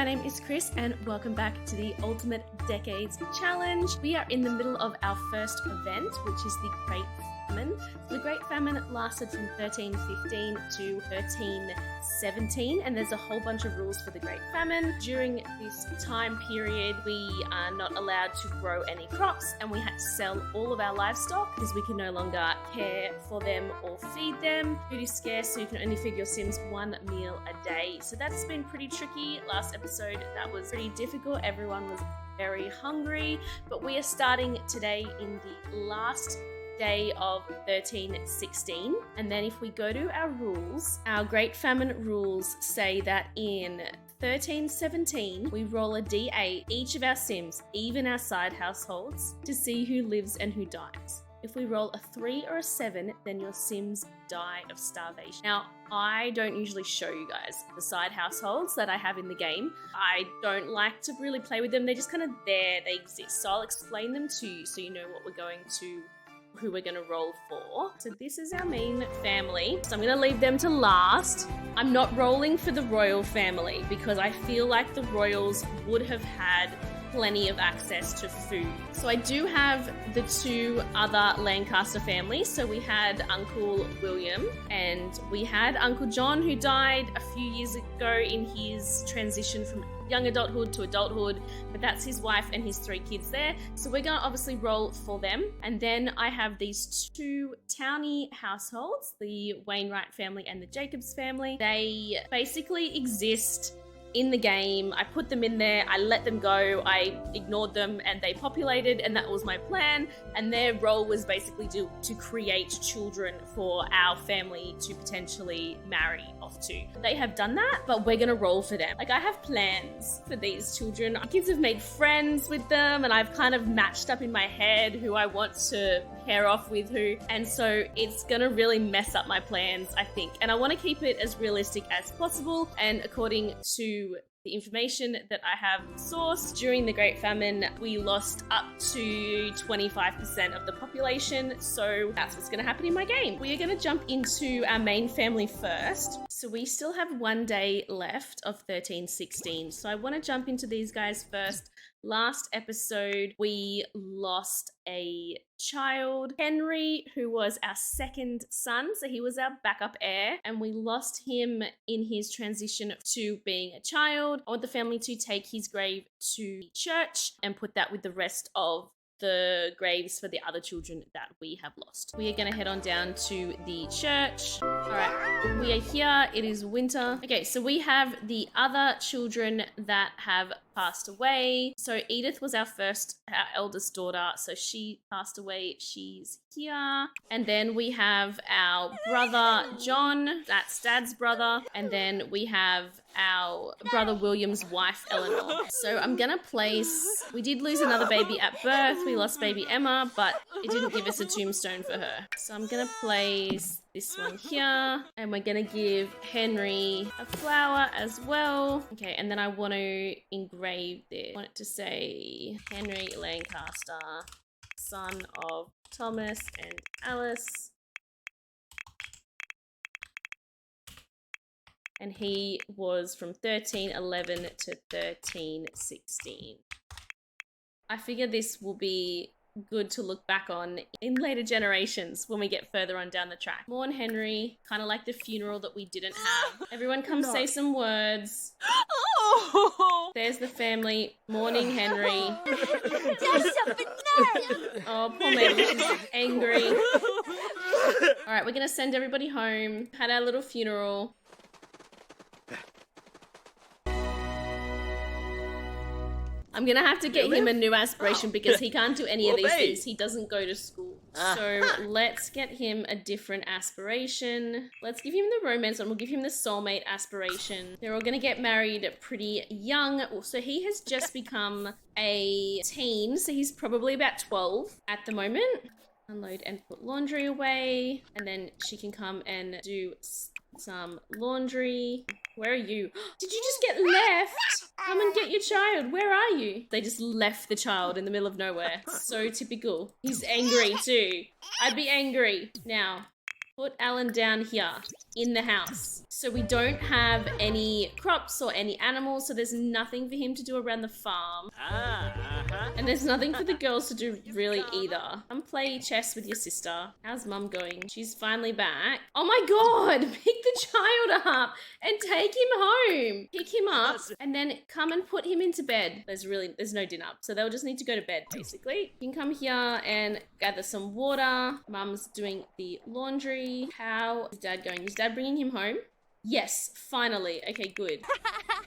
my name is Chris and welcome back to the Ultimate Decades Challenge. We are in the middle of our first event, which is the Great Famine. So the Great Famine lasted from 1315 to 1317, and there's a whole bunch of rules for the Great Famine. During this time period, we are not allowed to grow any crops, and we had to sell all of our livestock because we can no longer care for them or feed them. Food is scarce, so you can only feed your Sims one meal a day. So that's been pretty tricky. Last episode, that was pretty difficult. Everyone was very hungry, but we are starting today in the last day of 1316, and then if we go to our rules, our Great Famine rules say that in 1317 we roll a d8 each of our Sims, even our side households, to see who lives and who dies. If we roll a 3 or a 7, then your Sims die of starvation. Now, I don't usually show you guys the side households that I have in the game. I don't like to really play with them. They're just kind of there, they exist. So I'll explain them to you so you know what we're going to who we're gonna roll for. So this is our main family. So I'm gonna leave them to last. I'm not rolling for the royal family because I feel like the royals would have had plenty of access to food. So I do have the two other Lancaster families. So we had Uncle William and we had Uncle John, who died a few years ago in his transition from young adulthood to adulthood, but that's his wife and his 3 kids there. So we're gonna obviously roll for them. And then I have these 2 townie households, the Wainwright family and the Jacobs family. They basically exist in the game. I put them in there, I let them go, I ignored them, and they populated, and that was my plan. And their role was basically to create children for our family to potentially marry off to. They have done that, but we're gonna roll for them. Like, I have plans for these children. Kids have made friends with them, and I've kind of matched up in my head who I want to pair off with who, and so it's gonna really mess up my plans, I think. And I want to keep it as realistic as possible, and according to the information that I have sourced, during the Great Famine, we lost up to 25% of the population, so that's what's going to happen in my game. We are going to jump into our main family first. So we still have 1 day left of 1316, so I want to jump into these guys first. Last episode, we lost a child, Henry, who was our second son, so he was our backup heir, and we lost him in his transition to being a child. I want the family to take his grave to church and put that with the rest of the graves for the other children that we have lost. We are going to head on down to the church. All right, we are here. It is winter. Okay, so we have the other children that have passed away. So Edith was our eldest daughter, so she passed away. She's here. And then we have our brother John, that's Dad's brother, and then we have our brother William's wife Eleanor. So I'm gonna place, we did lose another baby at birth. We lost baby Emma, but it didn't give us a tombstone for her. So I'm gonna place this one here, and we're gonna give Henry a flower as well. Okay, and then I want to engrave this. I want it to say Henry Lancaster, son of Thomas and Alice. And he was from 1311 to 1316. I figure this will be good to look back on in later generations when we get further on down the track. Mourn Henry, kind of like the funeral that we didn't have. Everyone come say some words. Oh. There's the family mourning Henry. Oh, poor Mabel, she's angry. All right, we're gonna send everybody home. Had our little funeral. I'm gonna have to get him a new aspiration because he can't do any of these things. He doesn't go to school. So let's get him a different aspiration. Let's give him the romance one. We'll give him the soulmate aspiration. They're all gonna get married pretty young. So he has just become a teen. So he's probably about 12 at the moment. Unload and put laundry away. And then she can come and do some laundry. Where are you? Did you just get left? Come and get your child. Where are you? They just left the child in the middle of nowhere. So typical. He's angry too. I'd be angry. Now, Put Alan down here in the house. So we don't have any crops or any animals, so there's nothing for him to do around the farm. And there's nothing for the girls to do really either. Come play chess with your sister. How's mum going? She's finally back. Oh my god! Pick the child up and take him home. Pick him up and then come and put him into bed. There's no dinner, so they'll just need to go to bed basically. You can come here and gather some water. Mum's doing the laundry. How is dad going? Is dad bringing him home? Yes, finally. Okay, good.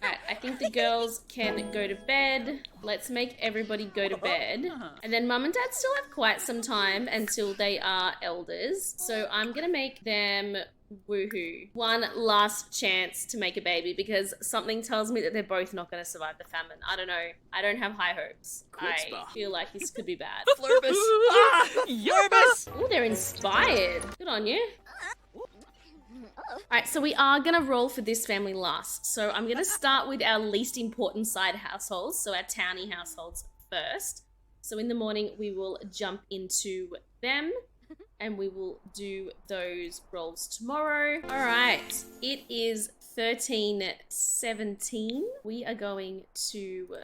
Alright, I think the girls can go to bed. Let's make everybody go to bed. And then mum and dad still have quite some time until they are elders. So I'm gonna make them woohoo. One last chance to make a baby because something tells me that they're both not gonna survive the famine. I don't know. I don't have high hopes. I feel like this could be bad. Flurbus. Yerbus. Oh, they're inspired. Good on you. Alright, so we are going to roll for this family last. So I'm going to start with our least important side households, so our townie households first. So in the morning, we will jump into them and we will do those rolls tomorrow. Alright, it is 13:17. We are going to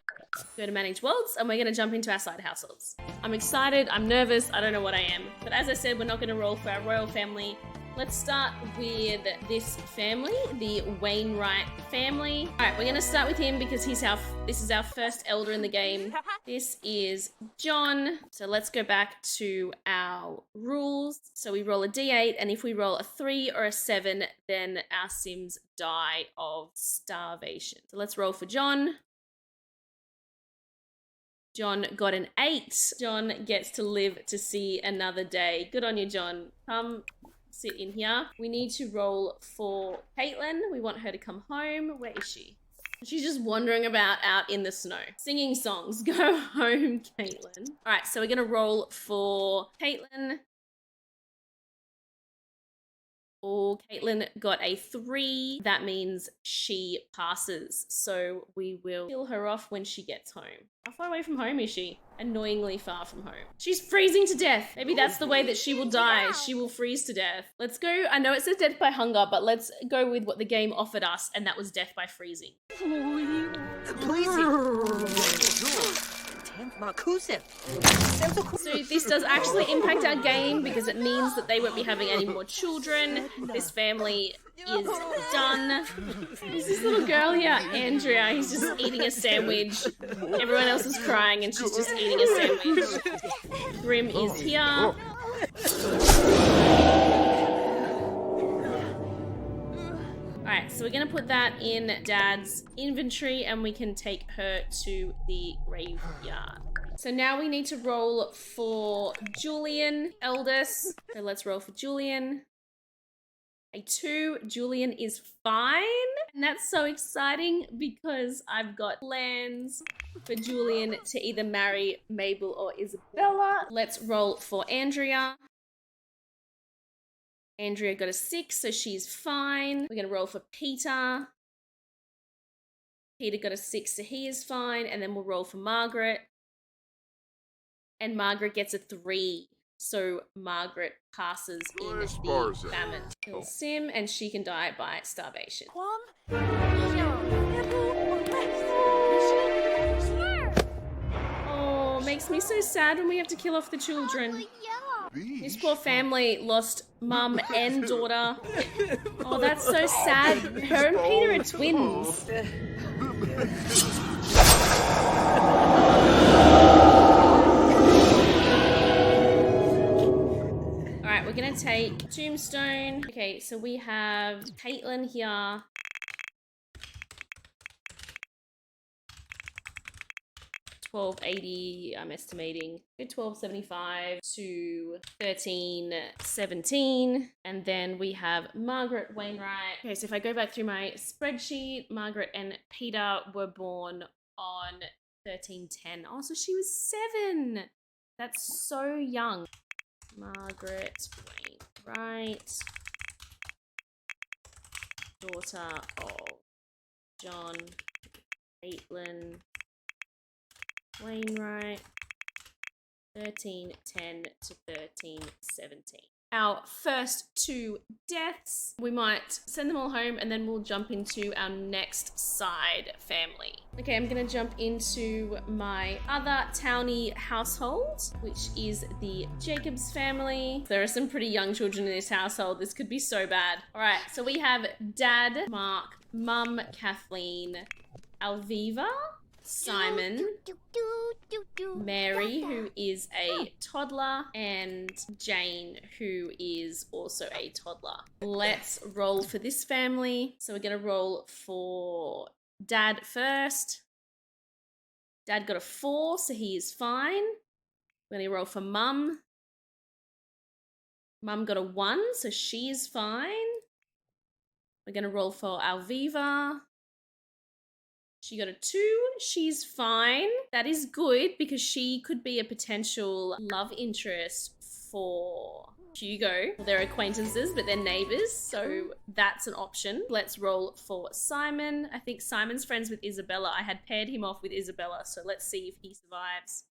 go to manage worlds and we're going to jump into our side households. I'm excited, I'm nervous, I don't know what I am. But as I said, we're not going to roll for our royal family. Let's start with this family, the Wainwright family. All right, we're gonna start with him because this is our first elder in the game. This is John. So let's go back to our rules. So we roll a d8, and if we roll a 3 or a 7, then our Sims die of starvation. So let's roll for John. John got an 8. John gets to live to see another day. Good on you, John. Come sit in here. We need to roll for Caitlin. We want her to come home. Where is she? She's just wandering about out in the snow, singing songs. Go home, Caitlin. All right, so we're gonna roll for Caitlin. Oh, Caitlin got a 3. That means she passes. So we will kill her off when she gets home. How far away from home is she? Annoyingly far from home. She's freezing to death. Maybe that's the way that she will die. She will freeze to death. Let's go. I know it says death by hunger, but let's go with what the game offered us, and that was death by freezing. So this does actually impact our game because it means that they won't be having any more children. This family is done. There's this little girl here, Andrea. He's just eating a sandwich. Everyone else is crying and she's just eating a sandwich. Grim is here. Alright, so we're going to put that in Dad's inventory and we can take her to the graveyard. So now we need to roll for Julian, eldest. So let's roll for Julian. A 2. Julian is fine. And that's so exciting because I've got plans for Julian to either marry Mabel or Isabella. Let's roll for Andrea. Andrea got a 6, so she's fine. We're going to roll for Peter. Peter got a 6, so he is fine. And then we'll roll for Margaret. And Margaret gets a 3. So Margaret passes in the famine. Kill Sim, and she can die by starvation. Oh, makes me so sad when we have to kill off the children. This poor family lost mum and daughter. Oh, that's so sad. Her and Peter are twins. Alright, we're gonna take Tombstone. Okay, so we have Caitlin here. $12.80, I'm estimating. 12.75 to 13.17. And then we have Margaret Wainwright. Okay, so if I go back through my spreadsheet, Margaret and Peter were born on 13.10. Oh, so she was 7. That's so young. Margaret Wainwright, daughter of John Caitlin Wainwright, 13:10 to 13:17. our first 2 deaths. We might send them all home and then we'll jump into our next side family. Okay, I'm gonna jump into my other townie household, which is the Jacobs family. There are some pretty young children in this household. This could be so bad. All right, so we have Dad, Mark, Mum, Kathleen, Alviva, Simon, Mary, who is a toddler, and Jane, who is also a toddler. Let's roll for this family. So we're going to roll for Dad first. Dad got a 4, so he is fine. We're going to roll for Mum. Mum got a 1, so she is fine. We're going to roll for Alviva. She got a 2. She's fine. That is good because she could be a potential love interest for Hugo. They're acquaintances, but they're neighbors, so that's an option. Let's roll for Simon. I think Simon's friends with Isabella. I had paired him off with Isabella, so let's see if he survives.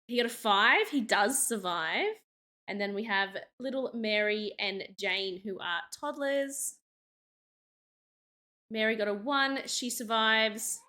He got a 5. He does survive. And then we have little Mary and Jane, who are toddlers. Mary got a 1, she survives.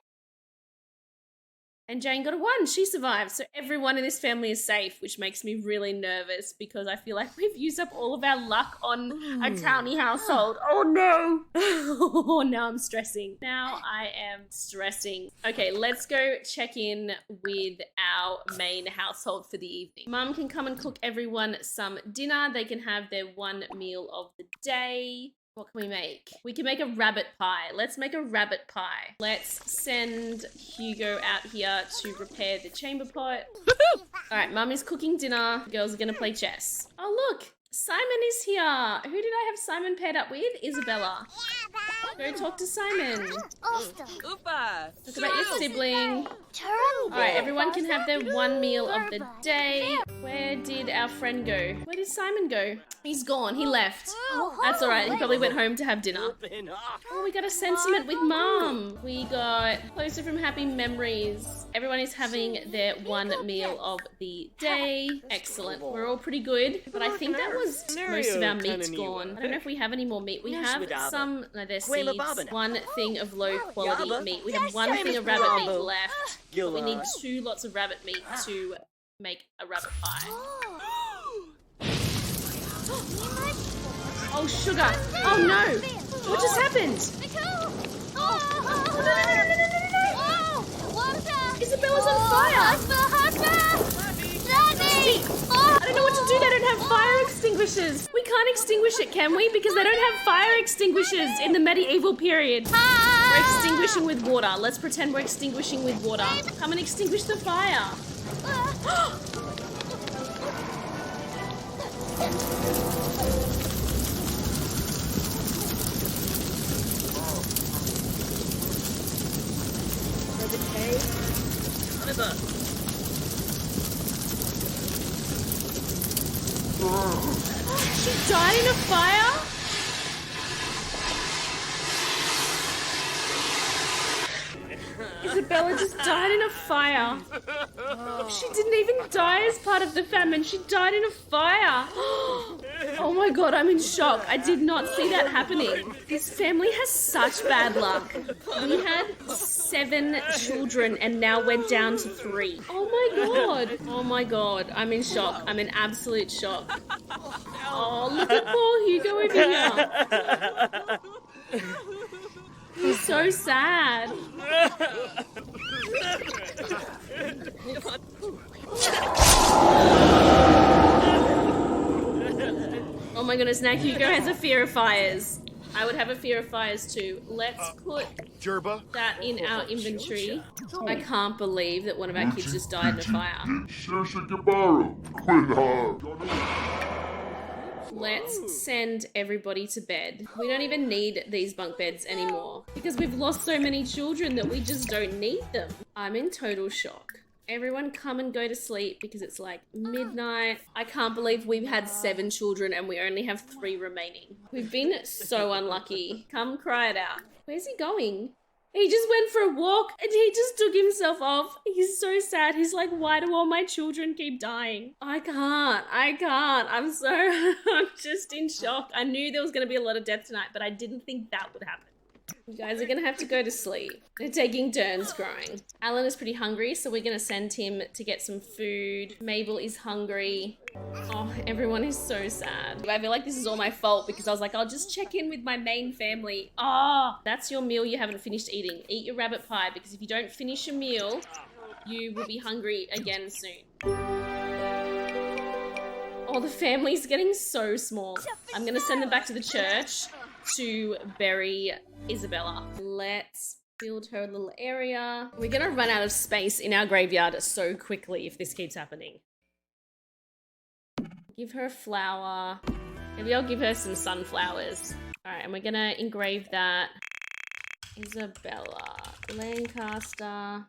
And Jane got a 1, she survives. So everyone in this family is safe, which makes me really nervous because I feel like we've used up all of our luck on a townie household. Oh no! Oh, now I'm stressing. Now I am stressing. Okay, let's go check in with our main household for the evening. Mum can come and cook everyone some dinner. They can have their 1 meal of the day. What can we make? We can make a rabbit pie. Let's make a rabbit pie. Let's send Hugo out here to repair the chamber pot. All right, Mum is cooking dinner. The girls are gonna play chess. Oh, look, Simon is here. Who did I have Simon paired up with? Isabella. Go talk to Simon. Talk about your sibling. All right, everyone can have their 1 meal of the day. Where did our friend go? Where did Simon go? He's gone. He left. That's all right. He probably went home to have dinner. Oh, we got a sentiment with Mum. We got closer from happy memories. Everyone is having their 1 meal of the day. Excellent. We're all pretty good, but I think that was most of our meat's gone. I don't know if we have any more meat. We have some, no, there's seeds. 1 thing of low quality meat. We have 1 thing of rabbit meat left. But we need 2 lots of rabbit meat to make a rabbit pie. Oh, sugar. Oh, no. What just happened? No. Isabella's on fire. I don't know what to do. They don't have fire extinguishers. We can't extinguish it, can we? Because they don't have fire extinguishers in the medieval period. We're extinguishing with water. Let's pretend we're extinguishing with water. Come and extinguish the fire. She died in a fire? Isabella just died in a fire. She didn't even die as part of the famine. She died in a fire. Oh my god, I'm in shock. I did not see that happening. This family has such bad luck. We had 7 children and now we're down to 3. Oh my god. Oh my god. I'm in shock. I'm in absolute shock. Oh, look at poor Hugo over here. He's so sad. Oh my goodness, now Hugo has a fear of fires. I would have a fear of fires too. Let's put that in our inventory. I can't believe that one of our kids just died in a fire. Let's send everybody to bed. We don't even need these bunk beds anymore because we've lost so many children that we just don't need them. I'm in total shock. Everyone come and go to sleep because it's like midnight. I can't believe we've had 7 children and we only have 3 remaining. We've been so unlucky. Come cry it out. Where's he going? He just went for a walk and he just took himself off. He's so sad. He's like, why do all my children keep dying? I can't. I'm just in shock. I knew there was going to be a lot of death tonight, but I didn't think that would happen. You guys are going to have to go to sleep. They're taking turns crying. Alan is pretty hungry, so we're going to send him to get some food. Mabel is hungry. Oh, everyone is so sad. I feel like this is all my fault because I was like, I'll just check in with my main family. Oh, that's your meal you haven't finished eating. Eat your rabbit pie because if you don't finish your meal, you will be hungry again soon. Oh, the family's getting so small. I'm going to send them back to the church to bury Isabella. Let's build her little area. We're gonna run out of space in our graveyard so quickly if this keeps happening. Give her a flower. Maybe I'll give her some sunflowers. All right, and we're gonna engrave that. Isabella Lancaster,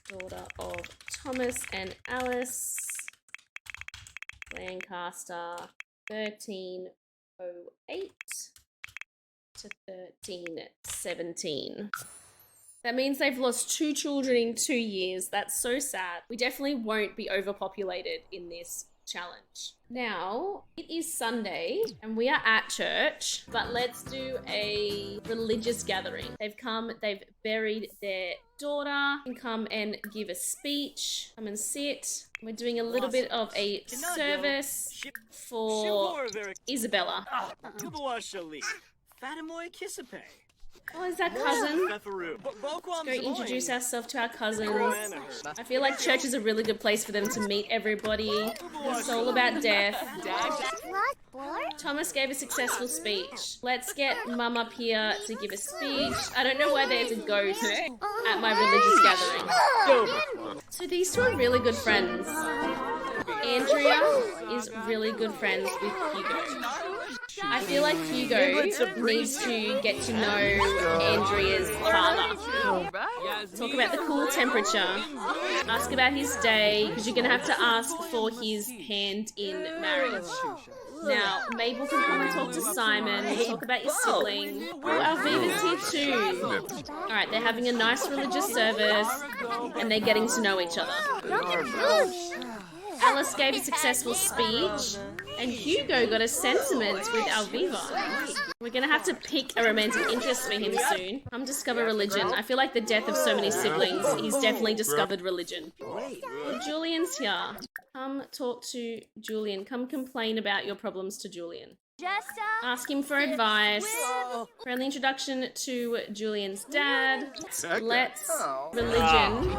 daughter of Thomas and Alice Lancaster, 1308 to 1317. That means they've lost 2 children in 2 years. That's so sad. We definitely won't be overpopulated in this challenge. Now, it is Sunday and we are at church, but let's do a religious gathering. They've buried their daughter, can come and give a speech, come and sit. We're doing a little bit of a service for Isabella. Oh, is that cousin? Let's go introduce ourselves to our cousins. I feel like church is a really good place for them to meet everybody. It's all about death. Thomas gave a successful speech. Let's get Mum up here to give a speech. I don't know why there's a ghost at my religious gathering. So these two are really good friends. Andrea is really good friends with Hugo. I feel like Hugo needs to get to know Andrea's father. Talk about the cool temperature. Ask about his day, because you're going to have to ask for his hand in marriage. Now, Mabel can come and talk to Simon, talk about your sibling. Oh, Alviva's here too. Alright, they're having a nice religious service, and they're getting to know each other. Alice gave a successful speech, and Hugo got a sentiment with Alviva. We're gonna have to pick a romantic interest for him soon. Come discover religion. I feel like the death of so many siblings, he's definitely discovered religion. Julian's here. Come talk to Julian. Come complain about your problems to Julian. Ask him for advice. Friendly introduction to Julian's dad. Let's religion.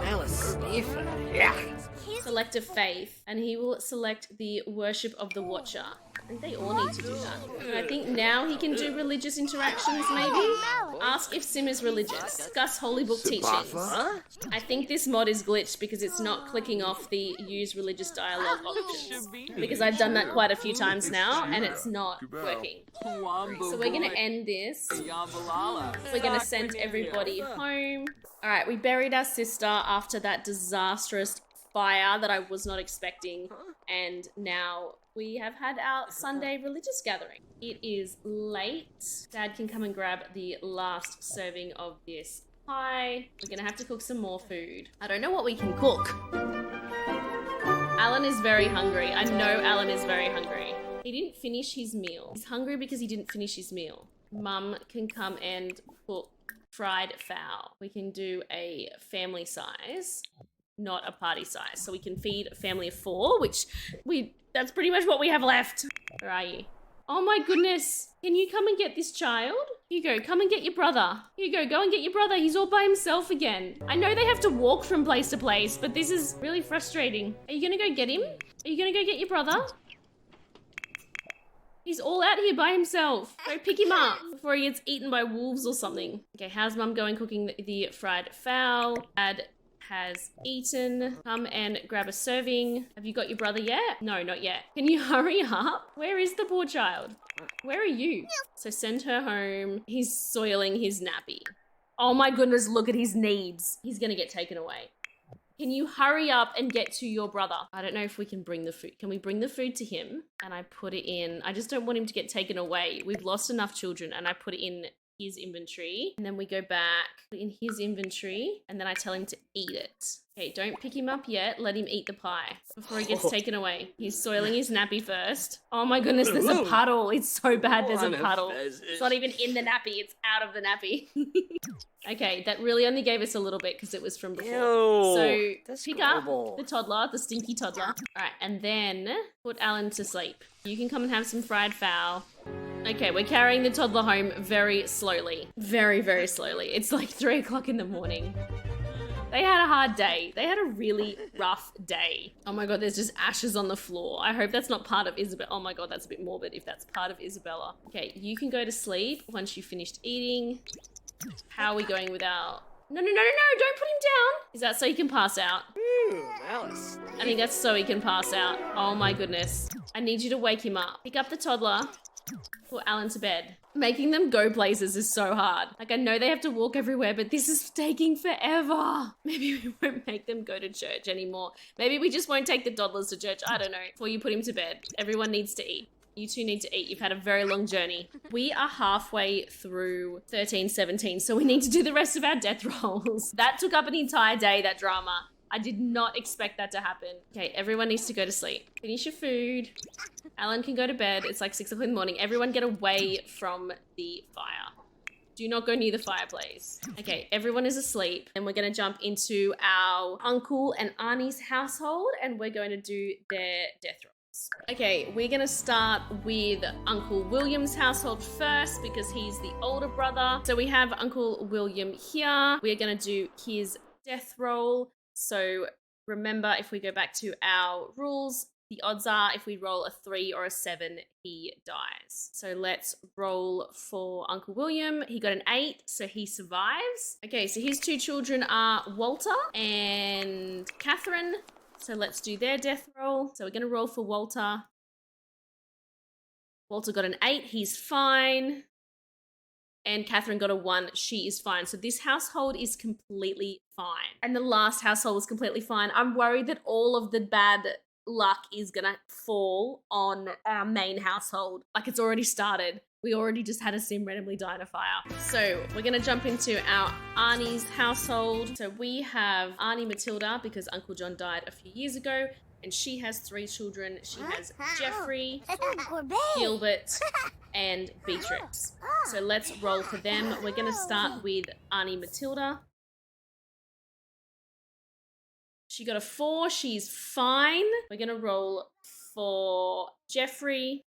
Select a faith, and he will select the worship of the Watcher. I think they all need to do that. And I think now he can do religious interactions, maybe? Ask if Sim is religious. Discuss holy book teachings. I think this mod is glitched because it's not clicking off the use religious dialogue options. Because I've done that quite a few times now, and it's not working. So we're going to end this. We're going to send everybody home. Alright, we buried our sister after that disastrous fire that I was not expecting, and now we have had our Sunday religious gathering. It is late. Dad can come and grab the last serving of this pie. We're gonna have to cook some more food. I don't know what we can cook. Alan is very hungry. I know Alan is very hungry. He didn't finish his meal. He's hungry because he didn't finish his meal. Mum can come and cook fried fowl. We can do a family size, not a party size. So we can feed a family of 4, which that's pretty much what we have left. Where are you? Oh my goodness. Can you come and get this child? Hugo, come and get your brother. Hugo, go and get your brother. He's all by himself again. I know they have to walk from place to place, but this is really frustrating. Are you gonna go get him? Are you gonna go get your brother? He's all out here by himself. Go pick him up before he gets eaten by wolves or something. Okay, how's Mum going cooking the fried fowl? Dad has eaten. Come and grab a serving. Have you got your brother yet? No, not yet. Can you hurry up? Where is the poor child? Where are you? So send her home. He's soiling his nappy. Oh my goodness, look at his needs. He's gonna get taken away. Can you hurry up and get to your brother? I don't know if we can bring the food. Can we bring the food to him? And I put it in. I just don't want him to get taken away. We've lost enough children, and I put it in his inventory. And then we go back in his inventory and then I tell him to eat it. Okay, don't pick him up yet. Let him eat the pie before he gets taken away. He's soiling his nappy first. Oh my goodness, there's a puddle. It's so bad there's a puddle. It's not even in the nappy. It's out of the nappy. Okay, that really only gave us a little bit because it was from before. Ew, So pick up the toddler, the stinky toddler. All right, and then put Alan to sleep. You can come and have some fried fowl. Okay, we're carrying the toddler home very slowly. Very, very slowly. It's like 3 o'clock in the morning. They had a hard day. They had a really rough day. Oh my God, there's just ashes on the floor. I hope that's not part of Isabella. Oh my God, that's a bit morbid if that's part of Isabella. Okay, you can go to sleep once you've finished eating. How are we going without... No, don't put him down. Is that so he can pass out? Alice. I think that's so he can pass out. Oh my goodness. I need you to wake him up. Pick up the toddler. Put Alan to bed. Making them go places is so hard. Like, I know they have to walk everywhere, but this is taking forever. Maybe we won't make them go to church anymore. Maybe we just won't take the toddlers to church. I don't know. Before you put him to bed. Everyone needs to eat. You two need to eat. You've had a very long journey. We are halfway through 1317, so we need to do the rest of our death rolls. That took up an entire day, that drama. I did not expect that to happen. Okay, everyone needs to go to sleep. Finish your food. Alan can go to bed. It's like 6 o'clock in the morning. Everyone get away from the fire. Do not go near the fireplace. Okay, everyone is asleep. And we're going to jump into our uncle and Arnie's household and we're going to do their death rolls. Okay, we're going to start with Uncle William's household first because he's the older brother. So we have Uncle William here. We're going to do his death roll. So remember, if we go back to our rules, the odds are if we roll a 3 or a 7, he dies. So let's roll for Uncle William. He got an 8, so he survives. Okay, so his 2 children are Walter and Catherine. So let's do their death roll. So we're going to roll for Walter. Walter got an 8, he's fine. And Catherine got a 1, she is fine. So this household is completely fine. And the last household was completely fine. I'm worried that all of the bad luck is gonna fall on our main household. Like, it's already started. We already just had a sim randomly die in a fire. So we're gonna jump into our Arnie's household. So we have Arnie Matilda because Uncle John died a few years ago. And she has 3 children. She has Jeffrey, Gilbert, and Beatrix. So let's roll for them. We're going to start with Arnie Matilda. She got a 4. She's fine. We're going to roll for Jeffrey.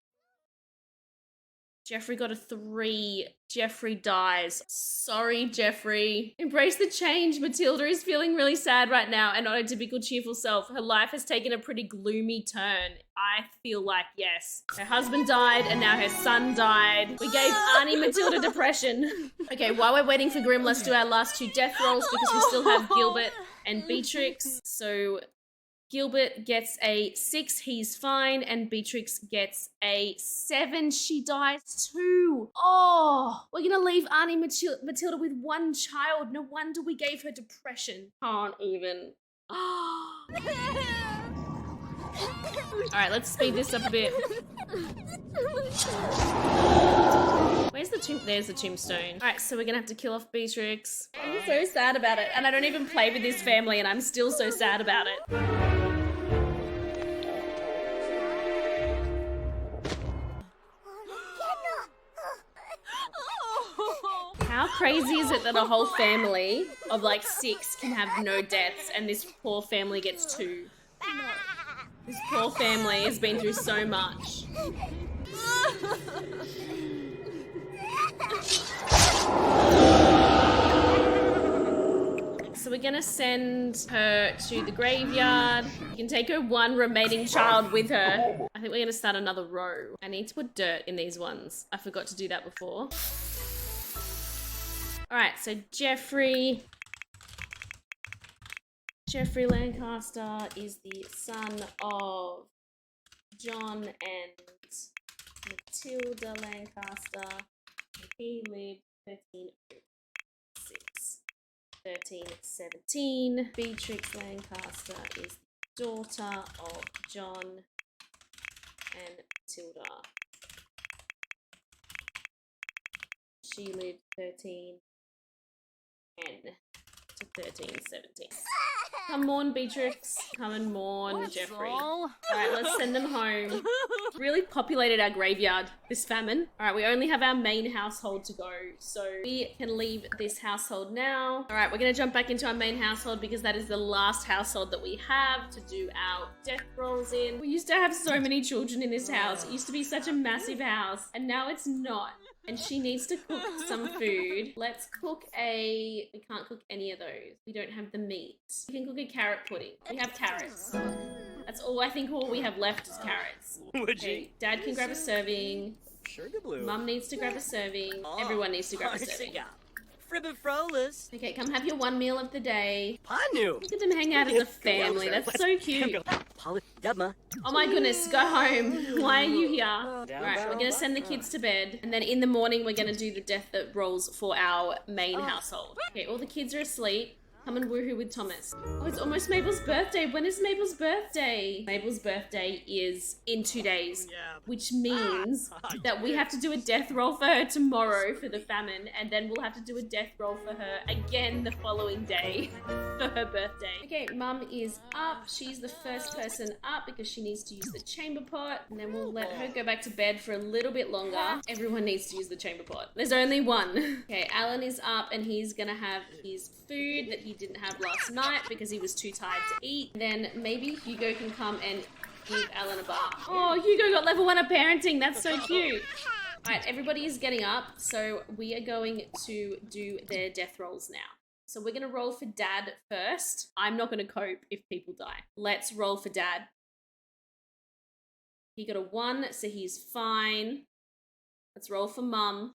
Jeffrey got a 3. Jeffrey dies. Sorry, Jeffrey. Embrace the change. Matilda is feeling really sad right now and not her typical cheerful self. Her life has taken a pretty gloomy turn. I feel like, yes. Her husband died and now her son died. We gave Arnie Matilda depression. Okay, while we're waiting for Grim, let's do our last 2 death rolls because we still have Gilbert and Beatrix. So Gilbert gets a 6, he's fine, and Beatrix gets a 7, she dies too. Oh, we're gonna leave Arnie Matilda with 1 child. No wonder we gave her depression. Can't even. Oh. All right, let's speed this up a bit. Where's the tomb? There's the tombstone. All right, so we're gonna have to kill off Beatrix. I'm so sad about it, and I don't even play with this family, and I'm still so sad about it. How crazy is it that a whole family of like 6 can have no deaths and this poor family gets 2? This poor family has been through so much. So we're gonna send her to the graveyard. You can take her 1 remaining child with her. I think we're gonna start another row. I need to put dirt in these ones. I forgot to do that before. All right, so Jeffrey Lancaster is the son of John and Matilda Lancaster. He lived 1306, 1317. Beatrix Lancaster is the daughter of John and Matilda. she lived 13, 10 to 13, 17. Come on, Beatrix. Come and mourn Jeffrey. Alright, let's send them home. Really populated our graveyard, this famine. Alright, we only have our main household to go, so we can leave this household now. Alright, we're gonna jump back into our main household because that is the last household that we have to do our death rolls in. We used to have so many children in this house. It used to be such a massive house, and now it's not. And she needs to cook some food. Let's cook we can't cook any of those. We don't have the meat. We can cook a carrot pudding. We have carrots. That's all, I think all we have left is carrots. Okay, Dad can grab a serving. Mum needs to grab a serving. Everyone needs to grab a serving. Okay, come have your one meal of the day. Look at them hang out as a family. That's so cute. Oh my goodness, go home. Why are you here? Alright, we're gonna send the kids to bed. And then in the morning, we're gonna do the death rolls for our main household. Okay, all the kids are asleep. Come and woohoo with Thomas. Oh, it's almost Mabel's birthday. When is Mabel's birthday? Mabel's birthday is in 2 days, which means that we have to do a death roll for her tomorrow for the famine, and then we'll have to do a death roll for her again the following day for her birthday. Okay, Mum is up. She's the first person up because she needs to use the chamber pot, and then we'll let her go back to bed for a little bit longer. Everyone needs to use the chamber pot. There's only one. Okay, Alan is up and he's gonna have his food that he didn't have last night because he was too tired to eat. Then maybe Hugo can come and give Alan a bath. Oh, Hugo got level 1 of parenting. That's so cute. Alright, everybody is getting up, so we are going to do their death rolls now. So we're going to roll for Dad first. I'm not going to cope if people die. Let's roll for Dad. He got a 1, so he's fine. Let's roll for Mum.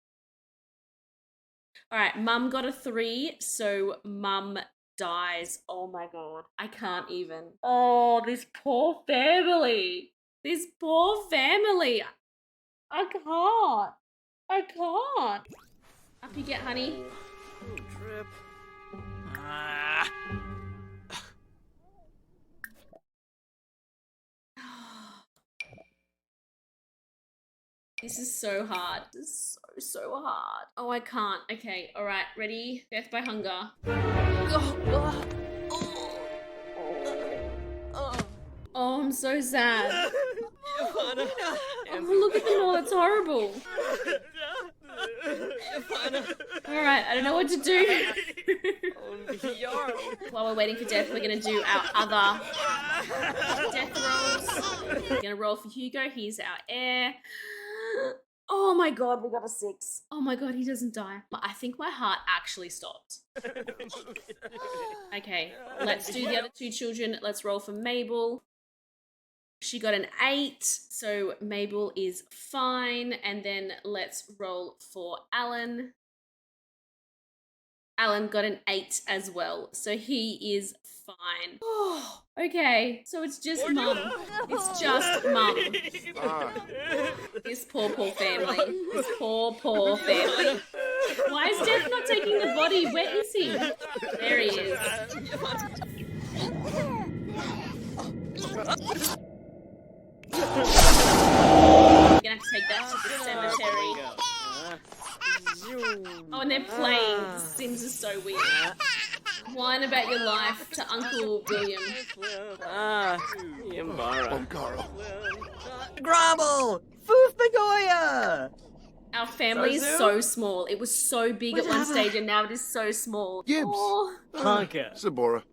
Alright, Mum got a 3, so Mum dies. Oh my god. I can't even. Oh, this poor family. This poor family. I can't. I can't. Up you get, honey. Trip. This is so hard. This is so hard. Oh, I can't. Okay, all right, ready? Death by hunger. Oh, I'm so sad. Oh, look at them all. It's horrible. All right, I don't know what to do. While we're waiting for death, we're going to do our other death rolls. We're going to roll for Hugo. He's our heir. Oh my god, we got a 6. Oh my god, he doesn't die. I think my heart actually stopped. Okay, let's do the other 2 children. Let's roll for Mabel. She got an 8, so Mabel is fine. And then let's roll for Alan. Alan got an 8 as well, so he is fine. Oh, okay, so it's just Mum. It's just Mum. This poor family. This poor family. Why is Death not taking the body? Where is he? There he is. We're gonna have to take that to the cemetery. Oh, and they're playing. The Sims is so weird. Whine about your life to Uncle William. Grumble! Foof Magoya! Our family is so small. It was so big at one stage and now it is so small. Gibbs. Oh. Honka. Sabora.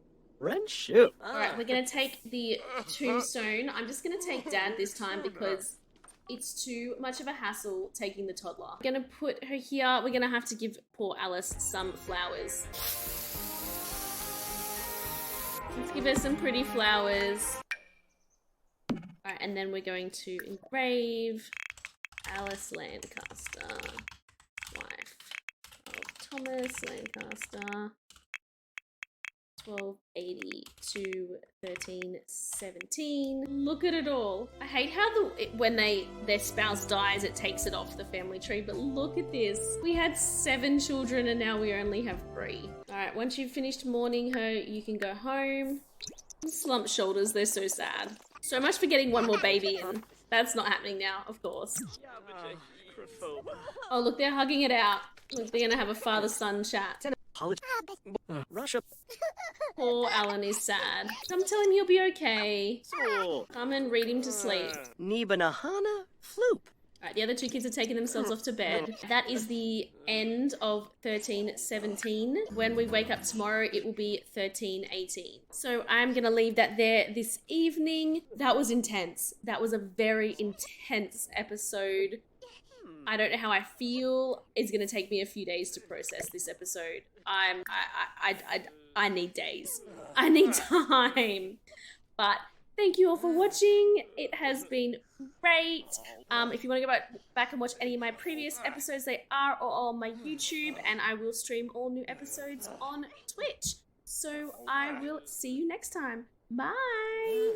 Ren shoot. Alright, we're going to take the tombstone. I'm just going to take Dad this time because it's too much of a hassle taking the toddler. We're going to put her here. We're going to have to give poor Alice some flowers. Let's give her some pretty flowers. Alright, and then we're going to engrave Alice Lancaster, wife of Thomas Lancaster, 1280 to 1317. Look at it all. I hate how when their spouse dies, it takes it off the family tree, but look at this. We had 7 children and now we only have 3. Alright, once you've finished mourning her, you can go home. Slumped shoulders, they're so sad. So much for getting one more baby in. That's not happening now, of course. Oh, look, they're hugging it out. We're gonna have a father-son chat. College. Russia. Poor Alan is sad. Come tell him he'll be okay. So. Come and read him to sleep. Nibanahana. Floop. Alright, the other two kids are taking themselves off to bed. That is the end of 1317. When we wake up tomorrow, it will be 1318. So I'm gonna leave that there this evening. That was intense. That was a very intense episode. I don't know how I feel. It's gonna take me a few days to process this episode. I need days. I need time. But thank you all for watching. It has been great. If you want to go back and watch any of my previous episodes, they are all on my YouTube, and I will stream all new episodes on Twitch. So I will see you next time. Bye!